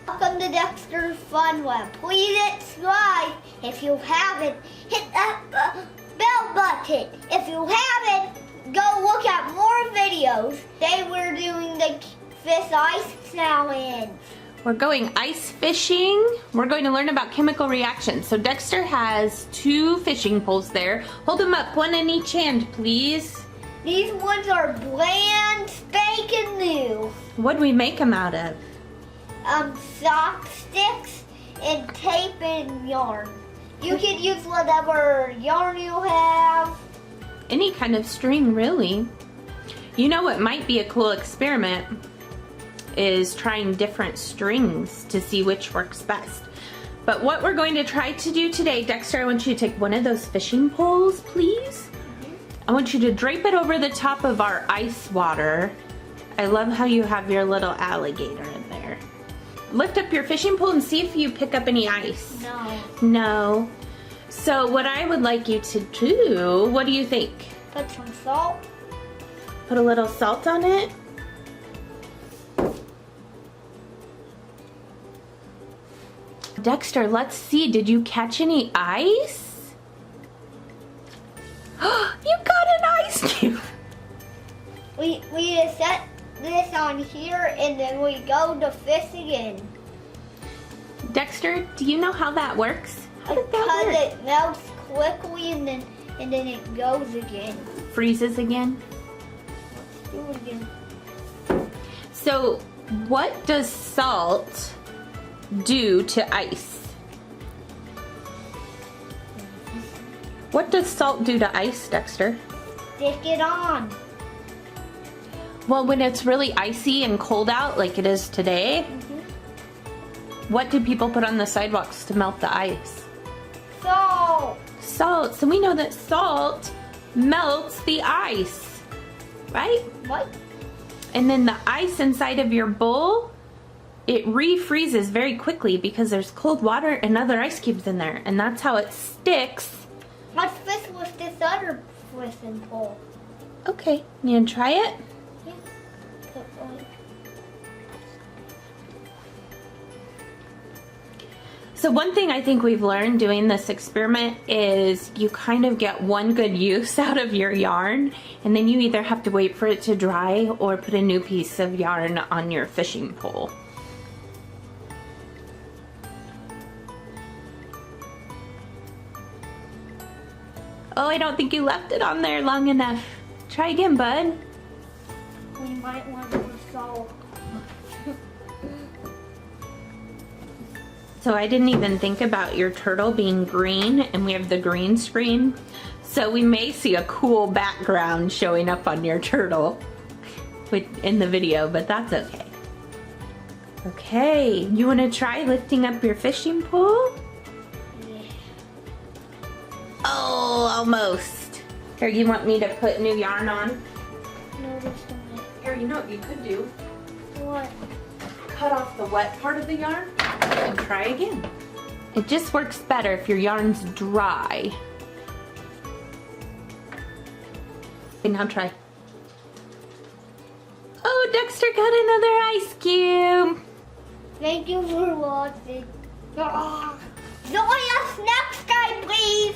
Welcome to Dexter's Fun Web. Please subscribe. If you haven't, hit that bell button. If you haven't, go look at more videos. Today we're doing the fish ice challenge. We're going ice fishing. We're going to learn about chemical reactions. So Dexter has 2 fishing poles there. Hold them up, one in each hand, please. These ones are brand spanking new. What do we make them out of? Sock sticks and tape and yarn. You can use whatever yarn you have. Any kind of string, really. You know what might be a cool experiment is trying different strings to see which works best. But what we're going to try to do today, Dexter, I want you to take one of those fishing poles, please. I want you to drape it over the top of our ice water. I love how you have your little alligator in there. Lift up your fishing pole and see if you pick up any ice. No. No. So what I would like you to do, what do you think? Put some salt. Put a little salt on it. Dexter, let's see, did you catch any ice? You got an ice cube! We just set this on here and then we go to fish again. Dexter, do you know how that works? How did that Because work? it melts quickly and then it goes again. Freezes again? Let's do it again. So, what does salt do to ice? What does salt do to ice, Dexter? Stick it on. Well, when it's really icy and cold out like it is today, what do people put on the sidewalks to melt the ice? Salt. Salt. So we know that salt melts the ice, right? What? And then the ice inside of your bowl, it refreezes very quickly because there's cold water and other ice cubes in there. And that's how it sticks. Let's fish with this other fishing pole. Okay, you gonna try it? Yeah. Put one. So one thing I think we've learned doing this experiment is you kind of get one good use out of your yarn, and then you either have to wait for it to dry or put a new piece of yarn on your fishing pole. Oh, I don't think you left it on there long enough. Try again, bud. We might want more salt. So I didn't even think about your turtle being green, and we have the green screen. So we may see a cool background showing up on your turtle in the video, but that's okay. Okay, you want to try lifting up your fishing pole? Yeah. Oh, almost. Here, you want me to put new yarn on? No, just a minute. Here, you know what you could do? What? Cut off the wet part of the yarn and try again. It just works better if your yarn's dry. Okay, now try. Oh, Dexter got another ice cube. Thank you for watching. Join us next time, please.